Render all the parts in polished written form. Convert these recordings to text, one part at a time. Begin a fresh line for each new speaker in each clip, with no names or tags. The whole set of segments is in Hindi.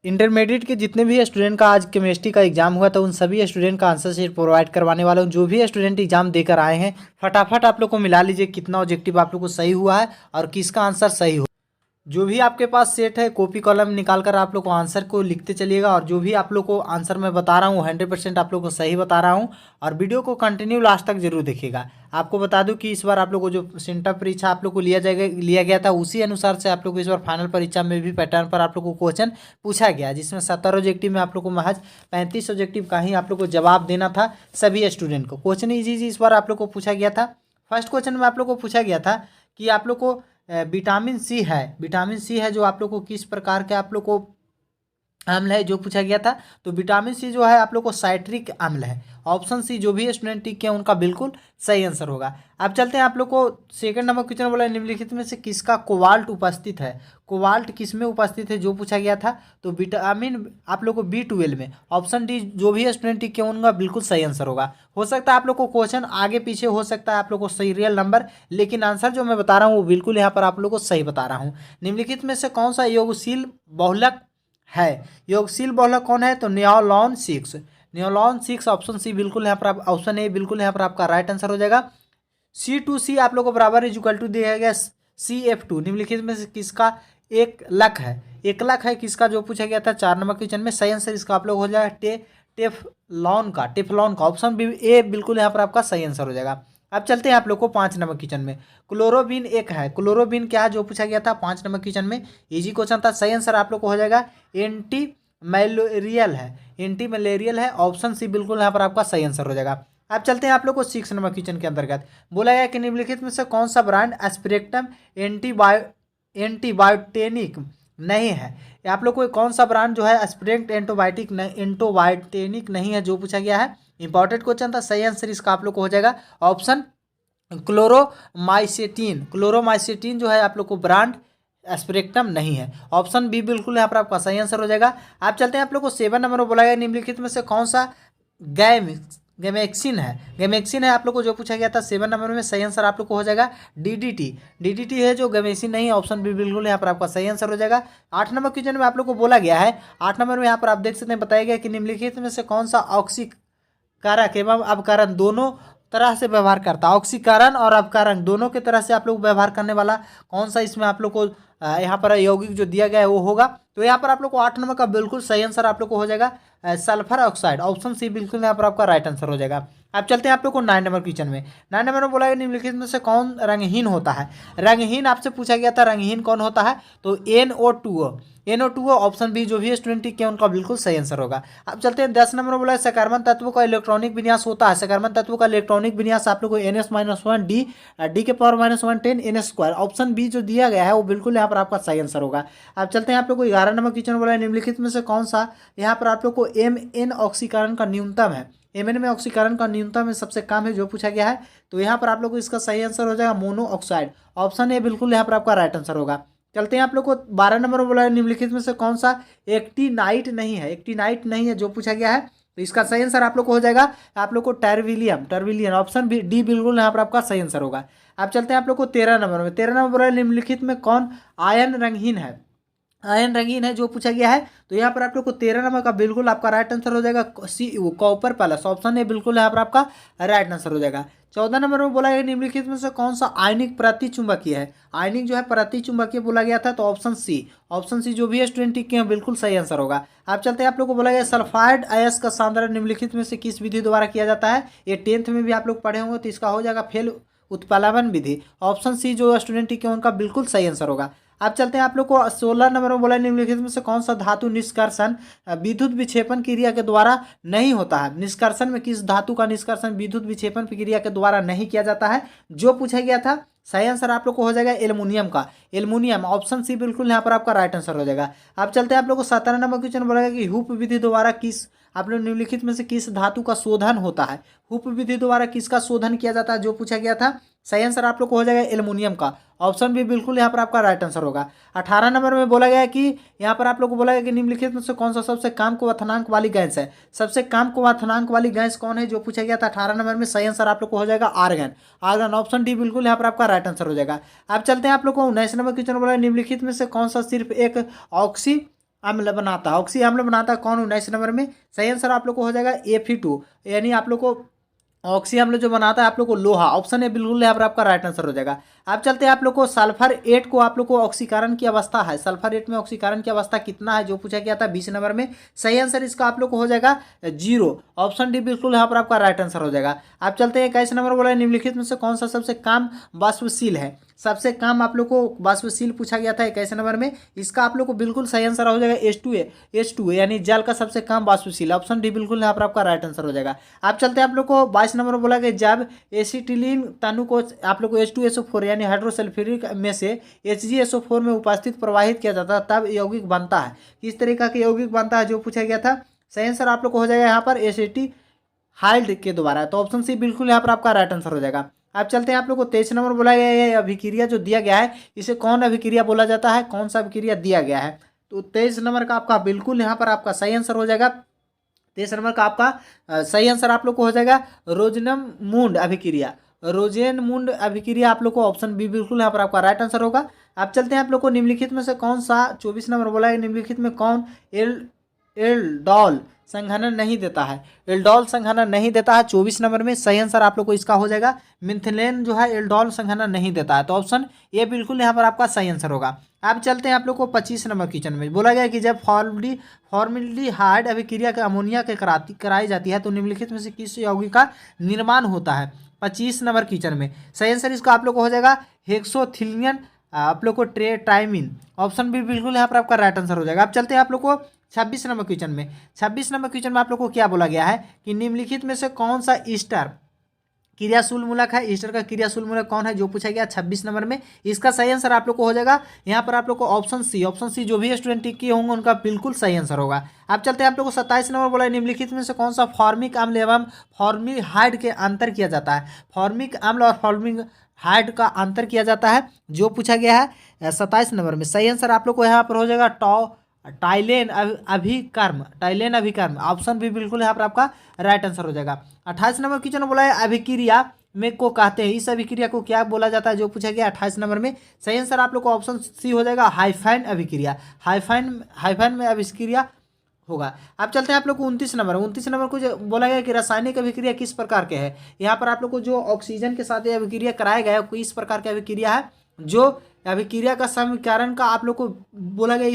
इंटरमीडिएट के जितने भी स्टूडेंट का आज केमिस्ट्री का एग्जाम हुआ था उन सभी स्टूडेंट का आंसर शीट प्रोवाइड करवाने वाला हूँ। जो भी स्टूडेंट एग्जाम देकर आए हैं फटाफट आप लोग को मिला लीजिए कितना ऑब्जेक्टिव आप लोग को सही हुआ है और किसका आंसर सही हो। जो भी आपके पास सेट है कॉपी कॉलम निकाल कर आप लोग को आंसर को लिखते चलिएगा और जो भी आप लोग को आंसर मैं बता रहा हूँ 100% आप लोग को सही बता रहा हूँ। और वीडियो को कंटिन्यू लास्ट तक जरूर देखिएगा। आपको बता दूं कि इस बार आप लोग को जो सेंटर परीक्षा आप लोग को लिया गया था उसी अनुसार से आप लोग को इस बार फाइनल परीक्षा में भी पैटर्न पर आप लोग को क्वेश्चन पूछा गया, जिसमें 70 ऑब्जेक्टिव में आप लोग को महज 35 ऑब्जेक्टिव का ही आप लोग को जवाब देना था सभी स्टूडेंट को। क्वेश्चन इजी इस बार आप लोग को पूछा गया था। फर्स्ट क्वेश्चन में आप लोग को पूछा गया था कि आप लोग को विटामिन सी है जो आप लोग को किस प्रकार के आप लोग को अम्ल है जो पूछा गया था। तो विटामिन सी जो है आप लोग को साइट्रिक अम्ल है। ऑप्शन सी जो भी स्टूडेंट टिक किया उनका बिल्कुल सही आंसर होगा। अब चलते हैं आप लोग को सेकंड नंबर क्वेश्चन बोला निम्नलिखित में से किसका कोबाल्ट उपस्थित है। कोबाल्ट किस में उपस्थित है जो पूछा गया था। तो विटामिन आप लोग को B12 में। ऑप्शन डी जो भी स्टूडेंट टिक किया उनका बिल्कुल सही आंसर होगा। हो सकता है आप लोग को क्वेश्चन आगे पीछे हो सकता है आप लोग को सीरियल नंबर, लेकिन आंसर जो मैं बता रहा हूँ वो बिल्कुल यहाँ पर आप लोग को सही बता रहा हूँ। निम्नलिखित में से कौन सा योगशील बहुलक है। योगशील बहुलक कौन है। तो नियोलॉन 6 ऑप्शन सी बिल्कुल यहाँ पर ऑप्शन ए बिल्कुल यहाँ पर आपका राइट आंसर हो जाएगा। C2C आप लोग को बराबर इक्वल टू दिया गया CF2। निम्नलिखित में से किसका एक लक है। एक लक है किसका जो पूछा गया था 4 नंबर क्वेश्चन में। सही आंसर इसका आप लोग हो जाएगा टेफ्लॉन का ऑप्शन बी ए बिल्कुल यहाँ पर आपका सही आंसर हो जाएगा। अब चलते हैं आप लोग को 5 नंबर क्वेश्चन में। क्लोरोबिन एक है। क्लोरोबिन क्या है जो पूछा गया था 5 नंबर क्वेश्चन में। इजी क्वेश्चन था। सही आंसर आप लोग को हो जाएगा एंटी मलेरियल है। ऑप्शन सी बिल्कुल यहाँ पर आपका सही आंसर हो जाएगा। अब चलते हैं आप लोग को 6 नंबर क्वेश्चन के अंतर्गत। बोला गया कि निम्नलिखित में से कौन सा ब्रांड एस्पिरेक्टम एंटीबायोटेनिक नहीं है। आप लोग को कौन सा ब्रांड जो है एस्पिरेक्ट एंटीबायोटेनिक नहीं है जो पूछा गया है। इंपॉर्टेंट क्वेश्चन था। सही आंसर इसका आप लोग को हो जाएगा ऑप्शन क्लोरोमाइसेटिन जो है आप लोग को ब्रांड एस्पिरेक्टम नहीं है। ऑप्शन बी बिल्कुल यहाँ पर आपका सही आंसर हो जाएगा। आप चलते हैं आप लोग को 7 नंबर में बोला गया निम्नलिखित में से कौन सा गैमेक्सिन है आप लोग को जो पूछा गया था 7 नंबर में। सही आंसर आप लोग को हो जाएगा डीडीटी है जो गैमेक्सिन नहीं है। ऑप्शन बी बिल्कुल यहाँ पर आपका सही आंसर हो जाएगा। 8 नंबर क्वेश्चन में आप लोग को बोला गया है 8 नंबर में यहाँ पर आप देख सकते हैं बताया गया कि निम्नलिखित में से कौन सा ऑक्सीकारक एवं अपकारक दोनों तरह से व्यवहार करता है। ऑक्सीकरण और अपकारक दोनों के तरह से आप लोग व्यवहार करने वाला कौन सा इसमें आप लोग को यहाँ पर यौगिक जो दिया गया है वो होगा। तो यहाँ पर आप लोग को 8 नंबर का बिल्कुल सही आंसर आप लोग को हो जाएगा सल्फर ऑक्साइड। ऑप्शन सी बिल्कुल यहाँ पर आपका राइट आंसर हो जाएगा। अब चलते हैं आप लोग को 9 नंबर क्वेश्चन में। 9 नंबर में बोला गया निम्नलिखित में से कौन रंगहीन होता है। रंगहीन आपसे पूछा गया था रंगहीन कौन होता है। तो NO2 ऑप्शन बी जो भी स्टूडेंट टिक किया उनका बिल्कुल सही आंसर होगा। अब चलते हैं 10 नंबर में बोला सकारात्मक तत्व का इलेक्ट्रॉनिक विन्यास होता है। सकारात्मक तत्व का इलेक्ट्रॉनिक विन्यास आप लोग को NS-1 D के पावर -1 10 NS²। ऑप्शन बी जो दिया गया है वो बिल्कुल यहाँ पर आपका सही आंसर होगा। अब चलते हैं आप लोग को 11 नंबर क्वेश्चन बोला है निम्नलिखित में से कौन सा यहाँ पर आप लोग को MN ऑक्सीकरण का न्यूनतम है। MN में ऑक्सीकरण का न्यूनतम में सबसे कम है जो पूछा गया है। तो यहाँ पर आप लोग को इसका सही आंसर हो जाएगा मोनोऑक्साइड। ऑप्शन ए बिल्कुल यहाँ पर आपका राइट आंसर होगा। चलते हैं आप लोग को 12 नंबर में बोला है निम्नलिखित में से कौन सा एक्टिनाइट नहीं है जो पूछा गया है। तो इसका सही आंसर आप लोग को हो जाएगा आप लोग को टर्विलियन। ऑप्शन डी बिल्कुल यहाँ पर आपका सही आंसर होगा। अब चलते हैं आप लोग को 13 नंबर में। 13 नंबर बोला है निम्नलिखित में कौन आयन रंगीन है जो पूछा गया है। तो यहाँ पर आप लोग को 13 नंबर का बिल्कुल आपका राइट आंसर हो जाएगा कॉपर प्लस। ऑप्शन ए बिल्कुल यहाँ पर आपका राइट आंसर हो जाएगा। 14 नंबर में बोला गया निम्नलिखित में से कौन सा आयनिक प्रतिचुंबकीय है। आयनिक जो है प्रतिचुंबकीय बोला गया था। तो ऑप्शन सी जो भी स्टूडेंट टिक किए हैं बिल्कुल सही आंसर होगा। आप चलते हैं आप लोग को बोला गया सल्फाइड अयस्क का सांद्रण निम्नलिखित में से किस विधि द्वारा किया जाता है। ये 10th में भी आप लोग पढ़े होंगे तो इसका हो जाएगा फेल उत्प्लावन विधि। ऑप्शन सी जो स्टूडेंट टिक है उनका बिल्कुल सही आंसर होगा। अब चलते हैं आप लोग को 16 नंबर में बोला निम्नलिखित में से कौन सा धातु निष्कर्षण विद्युत विक्षेपण क्रिया के द्वारा नहीं होता है। निष्कर्षण में किस धातु का निष्कर्षण विद्युत विक्षेपण क्रिया के द्वारा नहीं किया जाता है जो पूछा गया था। सही आंसर आप लोग को हो जाएगा एल्युमिनियम। ऑप्शन सी बिल्कुल यहाँ पर आपका राइट आंसर हो जाएगा। अब चलते हैं आप लोग को 17 नंबर क्वेश्चन बोला कि हुप विधि द्वारा किस आप लोग निम्नलिखित में से किस धातु का शोधन होता है। हुप विधि द्वारा किसका शोधन किया जाता है जो पूछा गया था। सही आंसर आप लोग को हो जाएगा एल्युमिनियम का। ऑप्शन बी बिल्कुल यहाँ पर आपका राइट आंसर होगा। 18 नंबर में बोला गया कि यहाँ पर आप लोग को बोला गया कि निम्नलिखित में से कौन सा सबसे कम क्वथनांक वाली गैस है। सबसे कम क्वथनांक वाली गैस कौन है जो पूछा गया था 18 नंबर में। सही आंसर आप लोग को हो जाएगा आर्गन। ऑप्शन डी बिल्कुल यहाँ पर आपका राइट आंसर हो जाएगा। अब चलते हैं आप लोग को 19 नंबर क्वेश्चन बोला निम्नलिखित में से कौन सा सिर्फ एक अम्ल बनाता है, ऑक्सी अम्ल बनाता है कौन 19 नंबर में? सही आंसर आप लोग को हो जाएगा Fe2, यानी आप लोग को ऑक्सी अम्ल जो बनाता है आप लोग को लोहा। ऑप्शन ए बिल्कुल यहाँ पर आपका राइट आंसर हो जाएगा। आप चलते हैं आप लोग को सल्फर 8 को आप लोग को ऑक्सीकरण की अवस्था है, सल्फर 8 में ऑक्सीकरण की अवस्था कितना है जो पूछा गया था 20 नंबर में। सही आंसर इसका आप लोग को हो जाएगा 0। ऑप्शन डी बिल्कुल यहाँ पर आपका राइट आंसर हो जाएगा। आप चलते हैं 21 नंबर बोला निम्नलिखित में से कौन सा सबसे कम वाष्पशील है? सबसे कम आप लोग को वाष्पशील पूछा गया था 21 नंबर में। इसका आप लोग को बिल्कुल सही आंसर हो जाएगा H2A यानी जल का सबसे कम वाष्पशील। ऑप्शन डी बिल्कुल यहाँ पर आपका राइट आंसर हो जाएगा। आप चलते हैं आप लोग को 22 नंबर बोला गया जब एसिटिलीन तनु को आप लोग को H2SO4 यानी हाइड्रोसल्फ्यूरिक में से HgSO4 में उपस्थित प्रवाहित किया जाता है तब यौगिक बनता है। किस तरीका के यौगिक बनता है जो पूछा गया था? सही आंसर आप लोग को हो जाएगा यहाँ पर एसिटिहाइड के द्वारा। तो ऑप्शन सी बिल्कुल यहाँ पर आपका राइट आंसर हो जाएगा। आप चलते हैं आप लोग को 23 नंबर बोला गया है अभिक्रिया जो दिया गया है इसे कौन अभिक्रिया बोला जाता है? कौन सा अभिक्रिया दिया गया है? तो 23 नंबर का आपका बिल्कुल यहाँ पर आपका सही आंसर हो जाएगा। 23 नंबर का आपका सही आंसर आप लोग को हो जाएगा रोजनमूंड अभिक्रिया। रोजेनमुंड अभिक्रिया आप लोग को ऑप्शन बी बिल्कुल यहाँ पर आपका राइट आंसर होगा। आप चलते हैं आप लोग को निम्नलिखित में से कौन सा 24 नंबर बोला है निम्नलिखित में कौन एल्डोल संघनन नहीं देता है? एल्डोल संघनन नहीं देता है 24 नंबर में। सही आंसर आप लोग को इसका हो जाएगा मिथिलेन जो है एल्डोल संघनन नहीं देता है। तो ऑप्शन ए बिल्कुल यहाँ पर आपका सही आंसर होगा। आप चलते हैं आप लोग को 25 नंबर क्वेश्चन में बोला गया कि जब फॉर्मल्डिहाइड अभिक्रिया के अमोनिया के कराई जाती है तो निम्नलिखित में से किस यौगिक का निर्माण होता है? 25 नंबर क्वेश्चन में सही आंसर इसका आप लोग को हो जाएगा हेक्सोथिलियन आप लोग को ट्राइमीन। ऑप्शन बी बिल्कुल यहाँ पर आपका राइट आंसर हो जाएगा। आप चलते हैं आप लोग को 26 नंबर क्वेश्चन में। 26 नंबर क्वेश्चन में आप लोग को क्या बोला गया है कि निम्नलिखित में से कौन सा ईस्टर क्रियाशील मूलक है? ईस्टर का क्रियाशील मूलक कौन है जो पूछा गया 26 नंबर में? इसका सही आंसर आप लोग को हो जाएगा यहाँ पर आप लोग को ऑप्शन सी जो भी स्टूडेंट टिक किए होंगे उनका बिल्कुल सही आंसर होगा। आप चलते हैं आप लोग को 27 नंबर बोला है निम्नलिखित में से कौन सा फॉर्मिक अम्ल एवं फॉर्मिलहाइड के अंतर किया जाता है? फॉर्मिक अम्ल और फॉर्मिलहाइड का अंतर किया जाता है जो पूछा गया है 27 नंबर में। सही आंसर आप लोग को यहाँ पर हो जाएगा टाइलेन अभिकर्म। ऑप्शन भी बिल्कुल यहाँ पर आपका राइट आंसर हो जाएगा। 28 नंबर क्वेश्चन बोला है अभिक्रिया में को कहते हैं, इस अभिक्रिया को क्या बोला जाता है जो पूछा गया 28 नंबर में? सही आंसर आप लोग को ऑप्शन सी हो जाएगा हाइफाइन अभिक्रिया। हाइफाइन में अभिक्रिया होगा। आप चलते हैं आप लोग को 29 नंबर को जो बोला गया कि रासायनिक अभिक्रिया किस प्रकार के है? यहाँ पर आप लोग को जो ऑक्सीजन के साथ ये अभिक्रिया कराया गया है इस प्रकार की अभिक्रिया है जो अभिक्रिया का समीकरण का आप लोग को बोला गया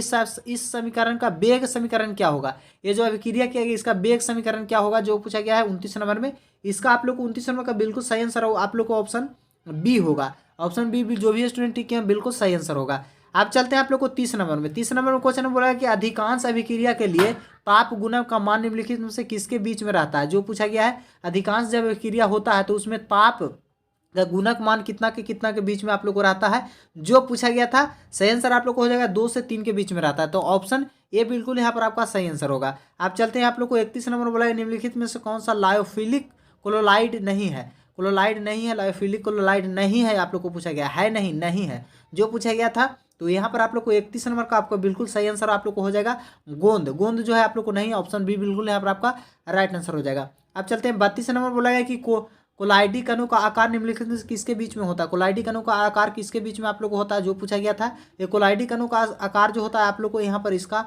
इस समीकरण का वेग समीकरण क्या होगा? ये जो अभिक्रिया किया गया इसका वेग समीकरण क्या होगा जो पूछा गया है 29 नंबर में? इसका आप लोग को 29 नंबर का बिल्कुल सही आंसर हो आप लोग को ऑप्शन बी होगा। ऑप्शन बी जो भी स्टूडेंट टिके हैं बिल्कुल सही आंसर होगा। आप चलते हैं आप लोग को 30 नंबर में। 30 नंबर में क्वेश्चन बोला है कि अधिकांश अभिक्रिया के लिए ताप गुणक का मान निम्नलिखित में से किसके बीच में रहता है जो पूछा गया है? अधिकांश जब अभिक्रिया होता है तो उसमें ताप गुणक मान कितना के बीच में आप लोग को रहता है जो पूछा गया था? सही आंसर आप लोग को हो जाएगा 2 से 3 के बीच में रहता है। तो ऑप्शन ए बिल्कुल यहाँ पर आपका सही आंसर होगा। आप चलते हैं आप लोग को 31 नंबर बोला है निम्नलिखित में से कौन सा लायोफिलिक क्लोराइड नहीं है? लायोफिलिक क्लोराइड नहीं है आप लोग को पूछा गया है नहीं है जो पूछा गया था। तो यहाँ पर आप लोग को 31 नंबर का आपका बिल्कुल सही आंसर आप लोग को हो जाएगा गोंद जो है आप लोग को नहीं। ऑप्शन बी बिल्कुल यहाँ पर आपका राइट आंसर हो जाएगा। आप चलते हैं 32 नंबर बोला गया कि कोलाइडी कणों का आकार निम्नलिखित में किसके बीच में होता है? कोलाइडी कणों का आकार किसके बीच में आप लोग को होता है जो पूछा गया था? ये कोलाइडी कणों का आकार जो होता है आप लोग को यहाँ पर इसका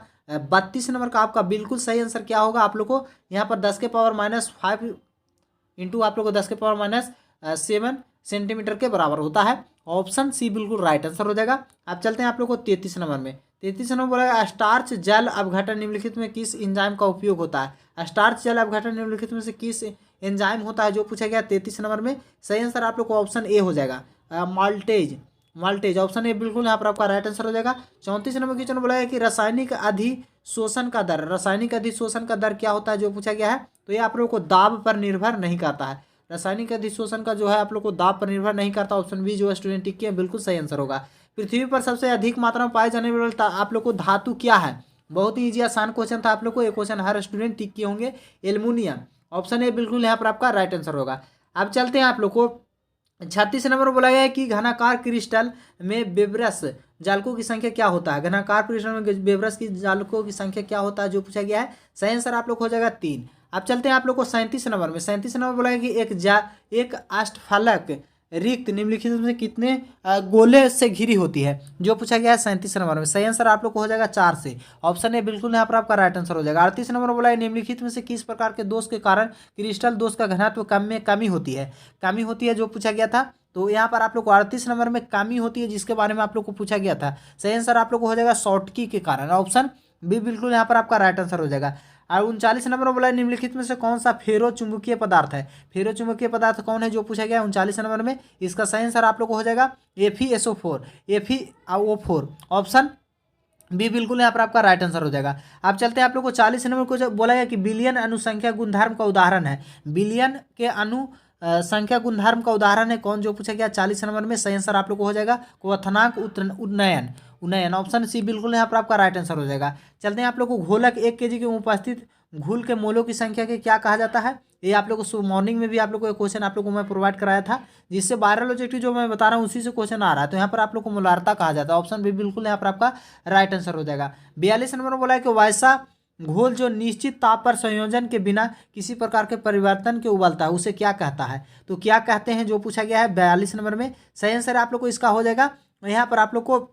32 नंबर का आपका बिल्कुल सही आंसर क्या होगा? आप लोग को यहाँ पर 10⁻⁵ इंटू आप लोग को 10⁻⁷ सेंटीमीटर के बराबर होता है। ऑप्शन सी बिल्कुल राइट आंसर हो जाएगा। आप चलते हैं आप लोग को 33 नंबर में। 33 नंबर बोला स्टार्च जल अपघटन निम्नलिखित में किस एंजाइम का उपयोग होता है? स्टार्च जल अपघटन निम्नलिखित में से किस एंजाइम होता है जो पूछा गया 33 नंबर में? सही आंसर आप लोग को ऑप्शन ए हो जाएगा माल्टेज। ऑप्शन ए बिल्कुल यहाँ पर आपका राइट आंसर हो जाएगा। 34 नंबर क्वेश्चन बोला है कि रासायनिक अधिशोषण का दर क्या होता है जो पूछा गया है? तो ये आप लोग को दाब पर निर्भर नहीं करता है। रासायनिक अधिशोषण का जो है आप लोग को दाब पर निर्भर नहीं करता। ऑप्शन बी जो स्टूडेंट टिक किए बिल्कुल सही आंसर होगा। पृथ्वी पर सबसे अधिक मात्रा में पाए जाने वाले आप लोग को धातु क्या है? बहुत ही ईजी आसान क्वेश्चन था आप लोग को। ये क्वेश्चन हर स्टूडेंट टिक किए होंगे एल्युमिनियम। ऑप्शन ए बिल्कुल यहाँ पर आपका राइट आंसर होगा। अब चलते हैं आप लोग को 36 नंबर बोला गया है कि घनाकार क्रिस्टल में बेब्रस जालकों की संख्या क्या होता है? घनाकार क्रिस्टल में बेब्रस की जालकों की संख्या क्या होता है जो पूछा गया है? सही आंसर आप लोग हो जाएगा 3। अब चलते हैं आप लोग को 37 नंबर में। 37 नंबर बोला गया कि एक अष्टफलक रिक्त निम्नलिखित में से कितने गोले से घिरी होती है, जो पूछा गया है 37 नंबर में। सही आंसर आप लोग को हो जाएगा 4 से। ऑप्शन ए बिल्कुल यहाँ पर आपका राइट आंसर हो जाएगा। 38 नंबर बोला है निम्नलिखित में से किस प्रकार के दोष के कारण क्रिस्टल दोष का घनत्व कमी होती है। कमी होती है जो पूछा गया था, तो यहाँ पर आप लोग को 38 नंबर में कमी होती है जिसके बारे में आप लोग को पूछा गया था। सही आंसर आप लोग को हो जाएगा शॉर्टकी के कारण। ऑप्शन बी बिल्कुल यहाँ पर आपका राइट आंसर हो जाएगा। और 39 नंबर बोला है निम्नलिखित में से कौन सा फेरो चुंबकीय पदार्थ है। फेरो चुंबकीय पदार्थ कौन है जो पूछा गया है 39 नंबर में। इसका सही आंसर आप लोग को हो जाएगा FeSO4 FeO4। ऑप्शन बी बिल्कुल यहाँ पर आपका राइट आंसर हो जाएगा। आप चलते हैं आप लोग को 40 नंबर को बोला गया कि बिलियन अनुसंख्या गुणधर्म का उदाहरण है। बिलियन के संख्या गुणधर्म का उदाहरण है कौन, जो पूछा गया 40 नंबर में। सही आंसर आप लोग को हो जाएगा क्वथनांक उन्नयन। ऑप्शन सी बिल्कुल यहाँ पर आपका राइट आंसर हो जाएगा। चलते हैं आप लोग को घोलक 1 kg के उपस्थित घुल के मोलों की संख्या के क्या कहा जाता है। ये आप लोग को मॉर्निंग में भी आप लोग को एक क्वेश्चन आप लोग को मैं प्रोवाइड कराया था, जिससे वायरल ऑब्जेक्टिव जो मैं बता रहा हूँ उसी से क्वेश्चन आ रहा है। तो यहाँ पर आप लोग को मोलारता कहा जाता है। ऑप्शन बी बिल्कुल यहाँ पर आपका राइट आंसर हो जाएगा। 42 नंबर बोला है कि वैसा घोल जो निश्चित ताप पर संयोजन के बिना किसी प्रकार के परिवर्तन के उबलता है उसे क्या कहता है। तो क्या कहते हैं जो पूछा गया है 42 नंबर में। सही आंसर आप लोग को इसका हो जाएगा, यहाँ पर आप लोग को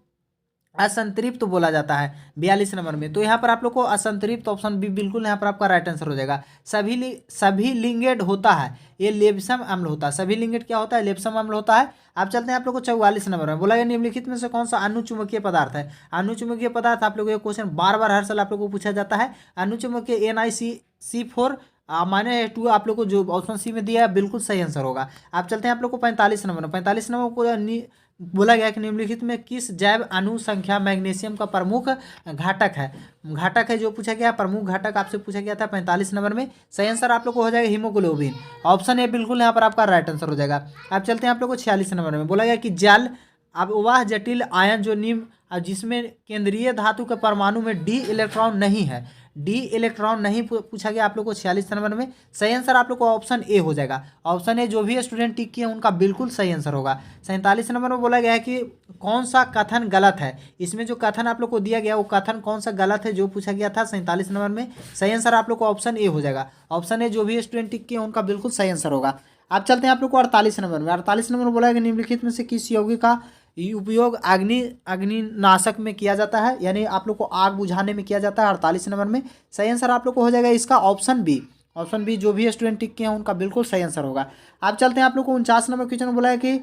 असंतृप्त तो बोला जाता है 42 नंबर में। तो यहाँ पर आप लोग को असंतृप्त ऑप्शन बी बिल्कुल यहाँ पर आपका राइट आंसर हो जाएगा। सभी लिंगेड होता है, ये लेप्सम अम्ल होता है। सभी लिंगेड क्या होता है, लेप्सम अम्ल होता है। आप चलते हैं आप लोग को 44 नंबर में बोला गया निम्नलिखित में से कौन सा अनुचुंबकीय पदार्थ है। अनुचुंबकीय पदार्थ आप लोग को क्वेश्चन बार बार हर साल आप लोग को पूछा जाता है। अनुचुंबकीय NiCC4 -2 आप लोग को जो ऑप्शन सी में दिया है बिल्कुल सही आंसर होगा। आप चलते हैं आप लोग को 45 नंबर। 45 नंबर को बोला गया कि निम्नलिखित में किस जैव अणु संख्या मैग्नीशियम का प्रमुख घटक है जो पूछा गया। प्रमुख घटक आपसे पूछा गया था 45 नंबर में। सही आंसर आप लोग को हो जाएगा हीमोग्लोबिन। ऑप्शन ए बिल्कुल यहाँ पर आपका राइट आंसर हो जाएगा। आप चलते हैं आप लोग को 46 नंबर में बोला गया कि जल अब वह जटिल आयन जो निम्न जिसमें केंद्रीय धातु के परमाणु में डी इलेक्ट्रॉन नहीं है। डी इलेक्ट्रॉन नहीं पूछा गया आप लोग को 46 नंबर में। सही आंसर आप लोग को ऑप्शन ए हो जाएगा। ऑप्शन ए जो भी स्टूडेंट टिक किए उनका बिल्कुल सही आंसर होगा। 47 नंबर में बोला गया है कि कौन सा कथन गलत है। इसमें जो कथन आप लोग को दिया गया वो कथन कौन सा गलत है जो पूछा गया था 47 नंबर में। सही आंसर आप लोग को ऑप्शन ए हो जाएगा। ऑप्शन ए जो भी स्टूडेंट टिक किए उनका बिल्कुल सही आंसर होगा। आप चलते हैं आप लोग को 48 नंबर में। 48 नंबर में बोला गया निम्नलिखित में से किस यौगिक का उपयोग अग्निनाशक में किया जाता है, यानी आप लोग को आग बुझाने में किया जाता है 48 नंबर में। सही आंसर आप लोग को हो जाएगा इसका ऑप्शन बी। ऑप्शन बी जो भी स्टूडेंट टिक किए हैं उनका बिल्कुल सही आंसर होगा। आप चलते हैं आप लोग को 49 नंबर क्वेश्चन में बोला है कि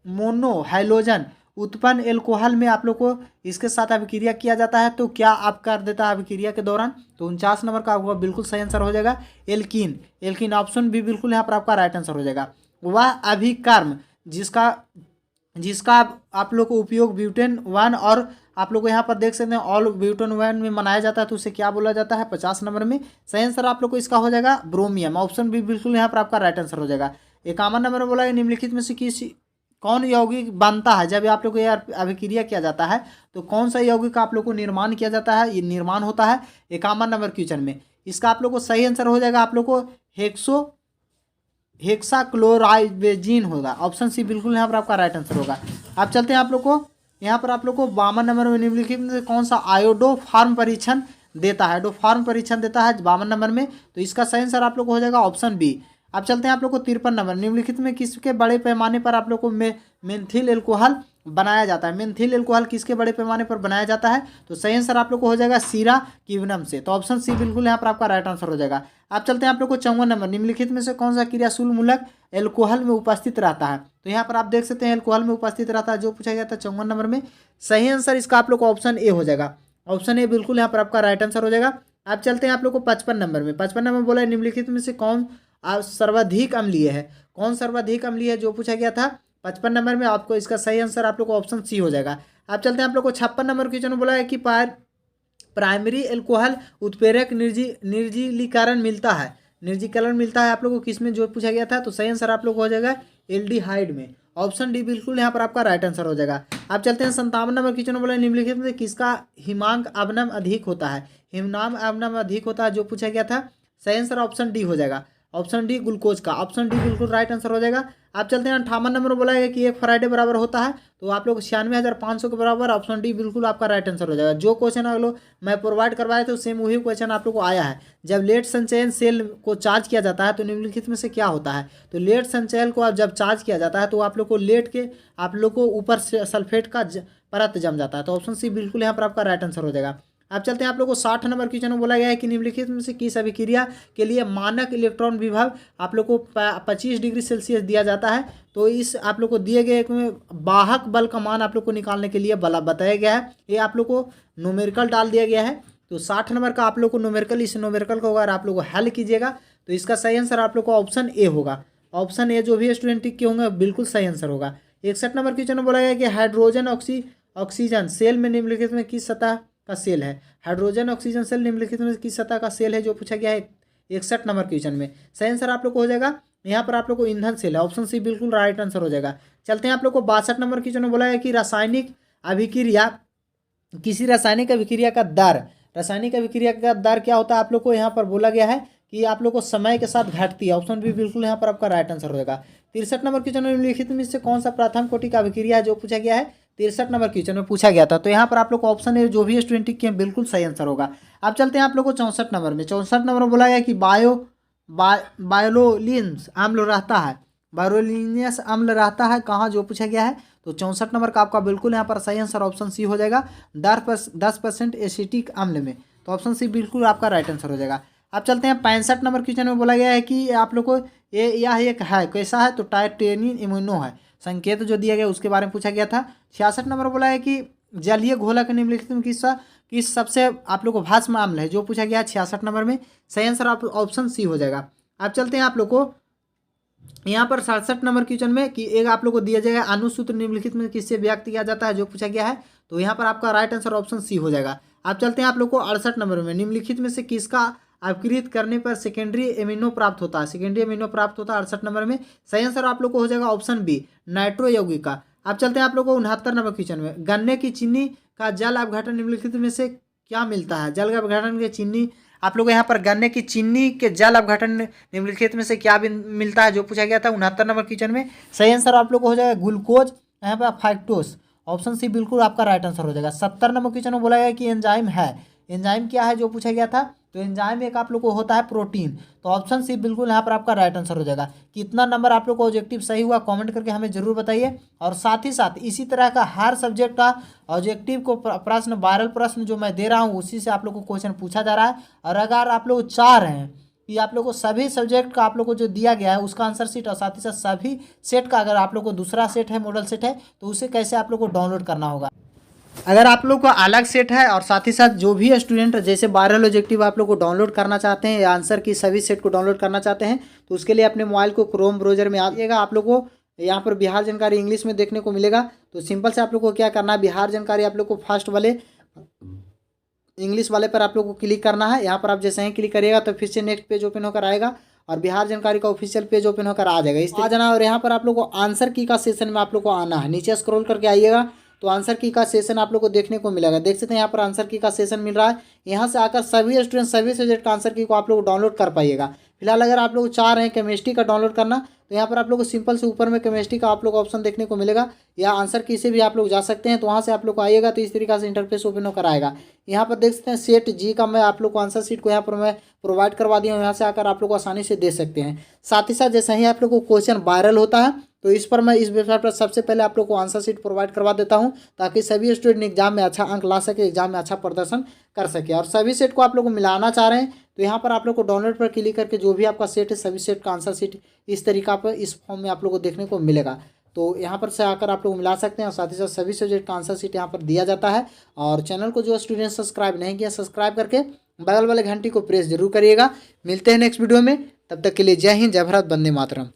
मोनोहाइड्रोजन उत्पन्न एल्कोहल में आप लोग को इसके साथ अभिक्रिया किया जाता है, तो क्या आप कर देता है अभिक्रिया के दौरान। तो 49 नंबर का आपका बिल्कुल सही आंसर हो जाएगा एल्कीन। ऑप्शन बी बिल्कुल यहाँ पर आपका राइट आंसर हो जाएगा। वह अभिकर्म जिसका आप लोग को उपयोग ब्यूटेन 1 और आप लोग को यहाँ पर देख सकते हैं ऑल ब्यूटेन 1 में मनाया जाता है, तो उसे क्या बोला जाता है 50 नंबर में। सही आंसर आप लोग को इसका हो जाएगा ब्रोमियम। ऑप्शन बी बिल्कुल यहाँ पर आपका राइट आंसर हो जाएगा। 51 नंबर में बोला है निम्नलिखित में से कौन यौगिक बनता है जब आप लोग को यार अभिक्रिया किया जाता है, तो कौन सा यौगिक का आप लोग को निर्माण किया जाता है, ये निर्माण होता है 51 नंबर क्वेश्चन में। इसका आप लोग को सही आंसर हो जाएगा आप लोग को हेक्साक्लोराइबेजिन होगा। ऑप्शन सी बिल्कुल यहाँ पर आपका राइट आंसर होगा। आप चलते हैं आप लोग को यहाँ पर आप लोग को 52 नंबर में निम्नलिखित में से कौन सा आयोडोफार्म परीक्षण देता है। आयोडोफार्म परीक्षण देता है 52 नंबर में, तो इसका सही आंसर आप लोग को हो जाएगा ऑप्शन बी। अब चलते हैं आप लोग को 53 नंबर निम्नलिखित में किसके बड़े पैमाने पर आप लोग को मेथिल एल्कोहल बनाया जाता है। मेथिल एल्कोहल किसके बड़े पैमाने पर बनाया जाता है, तो सही आंसर आप लोग को हो जाएगा सीरा क्यूबिनम से। तो ऑप्शन सी बिल्कुल यहाँ पर आपका राइट आंसर हो जाएगा। आप चलते हैं आप लोग को 54 नंबर निम्नलिखित में से कौन सा क्रियाशील मूलक एल्कोहल में उपस्थित रहता है। तो यहाँ पर आप देख सकते हैं एल्कोहल में उपस्थित रहता है जो पूछा गया था 54 नंबर में। सही आंसर इसका आप लोग को ऑप्शन ए हो जाएगा। ऑप्शन ए बिल्कुल यहाँ पर आपका राइट आंसर हो जाएगा। आप चलते हैं आप लोग को 55 नंबर में। 55 नंबर बोला है निम्नलिखित में से कौन सर्वाधिक अम्लीय है। कौन सर्वाधिक अम्लीय है जो पूछा गया था 55 नंबर में। आपको इसका सही आंसर आप लोग को ऑप्शन सी हो जाएगा। आप चलते हैं आप लोग को 56 नंबर क्वेश्चन में बोला है कि प्राइमरी एल्कोहल उत्प्रेरक निर्जलीकरण मिलता है आप लोग को किसमें जो पूछा गया था, तो सही आंसर आप लोग को हो जाएगा एल्डिहाइड में। ऑप्शन डी बिल्कुल यहाँ पर आपका राइट आंसर हो जाएगा। आप चलते हैं 57 नंबर क्वेश्चन में बोला है निम्नलिखित में किसका हिमांक अवनम अधिक होता है। हिमनाम अवनम अधिक होता है जो पूछा गया था। सही आंसर ऑप्शन डी हो जाएगा। ऑप्शन डी ग्लूकोज का। ऑप्शन डी बिल्कुल राइट आंसर हो जाएगा। आप चलते हैं 58 नंबर बोला गया कि 1 फराडे बराबर होता है, तो आप लोग 96,500 के बराबर। ऑप्शन डी बिल्कुल आपका राइट आंसर हो जाएगा। जो क्वेश्चन आप लोग मैं प्रोवाइड करवाया तो सेम वही क्वेश्चन आप लोग को आया है। जब लेड संचयन सेल को चार्ज किया जाता है तो निम्नलिखित में से क्या होता है? तो लेड संचयन को आप जब चार्ज किया जाता है तो आप लोग को लेड के आप लोग को ऊपर से सल्फेट का परत जम जाता है। तो ऑप्शन सी बिल्कुल यहाँ पर आपका राइट आंसर हो जाएगा। अब चलते हैं आप लोग को 60 नंबर क्वेश्चन में बोला गया है कि निम्नलिखित में से किस अभिक्रिया के लिए मानक इलेक्ट्रॉन विभव आप लोग को 25 डिग्री सेल्सियस दिया जाता है। तो इस आप लोग को दिए गए वाहक बल का मान आप लोग को निकालने के लिए बताया गया है। ये आप लोग को न्यूमेरिकल डाल दिया गया है। तो 60 नंबर का आप लोग को न्यूमेरिकल, इस न्यूमेरिकल को अगर आप लोग को हल कीजिएगा तो इसका सही आंसर आप लोग को ऑप्शन ए होगा। ऑप्शन ए जो भी स्टूडेंट टिक के होंगे बिल्कुल सही आंसर होगा। 61 नंबर क्वेश्चन में बोला गया कि हाइड्रोजन ऑक्सीजन सेल में निम्नलिखित में किस सतह का सेल है? हाइड्रोजन ऑक्सीजन सेल निम्नलिखित में किस सतह का सेल है जो पूछा गया है 61 नंबर क्वेश्चन में। सही आंसर आप लोग को हो जाएगा यहाँ पर आप लोग को ईंधन सेल है। ऑप्शन सी बिल्कुल राइट आंसर हो जाएगा। चलते हैं आप लोग को 62 नंबर क्वेश्चन में बोला है कि रासायनिक अभिक्रिया, किसी रासायनिक अभिक्रिया का दर, रासायनिक अभिक्रिया का दर क्या होता है आप लोग को यहाँ पर बोला गया है कि आप लोग को समय के साथ घटती है। ऑप्शन बी बिल्कुल यहाँ पर आपका राइट आंसर हो जाएगा। 63 नंबर क्वेश्चन में निम्नलिखित में से कौन सा प्रथम कोटि का अभिक्रिया है जो पूछा गया है? 63 नंबर क्वेश्चन में पूछा गया था। तो यहाँ पर आप लोग को ऑप्शन ए जो भी स्टूडेंट टिक किए बिल्कुल सही आंसर होगा। अब चलते हैं आप लोग को 64 नंबर में। 64 नंबर में बोला गया कि बायोलोलिन्स अम्ल रहता है, बायोलोलिनियस अम्ल रहता है कहाँ जो पूछा गया है? तो 64 नंबर का आपका बिल्कुल यहाँ पर सही आंसर ऑप्शन सी हो जाएगा। 10% एसिटिक अम्ल में। तो ऑप्शन सी बिल्कुल आपका राइट आंसर हो जाएगा। अब चलते हैं 65 नंबर क्वेश्चन में बोला गया है कि आप लोग को यह एक है कैसा है? तो टाइटेनियम इम्यूनो है। संकेत जो दिया गया उसके बारे में पूछा गया था। 66 नंबर बोला है कि जलीय घोलक निम्नलिखित में किस सबसे आप लोग को भस्म अम्ल है जो पूछा गया है 66 नंबर में। सही आंसर आप ऑप्शन सी हो जाएगा। अब चलते हैं आप लोग को यहाँ पर 67 नंबर क्वेश्चन में कि एक आप लोग को दिया जाएगा अणुसूत्र निम्नलिखित में किससे व्यक्त किया जाता है जो पूछा गया है। तो यहाँ पर आपका राइट आंसर ऑप्शन सी हो जाएगा। अब चलते हैं आप लोग को 68 नंबर में। निम्नलिखित में से किसका अपकृत करने पर सेकेंडरी एमिनो प्राप्त होता है? सेकेंडरी एमिनो प्राप्त होता है 68 नंबर में। सही आंसर आप लोग को हो जाएगा ऑप्शन बी नाइट्रो यौगिका। अब चलते हैं आप लोग को 69 नंबर क्वेश्चन में। गन्ने की चीनी का जल अपघटन निम्नलिखित में से क्या मिलता है? जल अपघटन के चीनी आप लोग यहाँ पर गन्ने की चीनी के जल अपघटन निम्नलिखित में से क्या मिलता है जो पूछा गया था 69 नंबर क्वेश्चन में। सही आंसर आप लोग को हो जाएगा ग्लूकोज, यहाँ पर फैक्टोस। ऑप्शन सी बिल्कुल आपका राइट आंसर हो जाएगा। 70 नंबर क्वेश्चन में बोला गया कि एंजाइम है, एंजाइम क्या है जो पूछा गया था? तो एंजाइम एक आप लोग को होता है प्रोटीन। तो ऑप्शन सी बिल्कुल यहाँ पर आपका राइट आंसर हो जाएगा। कितना नंबर आप लोग को ऑब्जेक्टिव सही हुआ कमेंट करके हमें जरूर बताइए। और साथ ही साथ इसी तरह का हर सब्जेक्ट का ऑब्जेक्टिव को प्रश्न, वायरल प्रश्न जो मैं दे रहा हूँ उसी से आप लोग को क्वेश्चन पूछा जा रहा है। और अगर आप लोग चाह रहे हैं कि आप लोग को सभी सब्जेक्ट का आप लोग को जो दिया गया है उसका आंसर शीट और साथ ही साथ सभी सेट का अगर आप लोग को दूसरा सेट है, मॉडल सेट है, तो उसे कैसे आप लोग को डाउनलोड करना होगा। अगर आप लोग को अलग सेट है और साथ ही साथ जो भी स्टूडेंट जैसे वायरल ऑब्जेक्टिव आप लोग को डाउनलोड करना चाहते हैं या आंसर की सभी सेट को डाउनलोड करना चाहते हैं तो उसके लिए अपने मोबाइल को क्रोम ब्राउजर में आइएगा। आप लोग को यहाँ पर बिहार जानकारी इंग्लिश में देखने को मिलेगा। तो सिंपल से आप लोग को क्या करना है, बिहार जानकारी आप लोग को फर्स्ट वाले इंग्लिश वाले पर आप लोग को क्लिक करना है। यहाँ पर आप जैसे ही क्लिक करिएगा तो फिर से नेक्स्ट पेज ओपन होकर आएगा और बिहार जानकारी का ऑफिशियल पेज ओपन होकर आ जाएगा। इस आ जाना और यहाँ पर आप लोग को आंसर की का सेशन में आप लोग को आना है। नीचे स्क्रॉल करके आइएगा तो आंसर की का सेशन आप लोग को देखने को मिलेगा। देख सकते हैं यहाँ पर आंसर की का सेशन मिल रहा है। यहाँ से आकर सभी स्टूडेंट सभी सब्जेक्ट का आंसर की को आप लोग डाउनलोड कर पाइएगा। फिलहाल अगर आप लोग चाह रहे हैं केमिस्ट्री का डाउनलोड करना तो यहाँ पर आप लोग को सिंपल से ऊपर में केमिस्ट्री का आप लोग ऑप्शन देखने को मिलेगा या आंसर की से भी आप लोग जा सकते हैं। तो वहाँ से आप लोग को आइएगा तो इस तरीके से इंटरफेस ओपन होकर आएगा। यहाँ पर देख सकते हैं सेट जी का मैं आप लोग को आंसर शीट को यहाँ पर मैं प्रोवाइड करवा दिया हूँ। यहाँ से आकर आप लोग को आसानी से दे सकते हैं। साथ ही साथ जैसे ही आप लोग को क्वेश्चन वायरल होता है तो इस पर मैं इस वेबसाइट पर सबसे पहले आप लोग को आंसर शीट प्रोवाइड करवा देता हूं ताकि सभी स्टूडेंट एग्जाम में अच्छा अंक ला सके, एग्जाम में अच्छा प्रदर्शन कर सके। और सभी सेट को आप लोग को मिलाना चाह रहे हैं तो यहाँ पर आप लोग को डाउनलोड पर क्लिक करके जो भी आपका सेट है सभी सेट का आंसर शीट इस तरीका पर इस फॉर्म में आप लोग को देखने को मिलेगा। तो यहाँ पर से आकर आप लोग मिला सकते हैं और साथ ही साथ सभी सब्जेक्ट का आंसर शीट यहाँ पर दिया जाता है। और चैनल को जो स्टूडेंट सब्सक्राइब नहीं किया सब्सक्राइब करके बगल वाले घंटी को प्रेस जरूर करिएगा। मिलते हैं नेक्स्ट वीडियो में, तब तक के लिए जय हिंद, जय भारत, वंदे मातरम।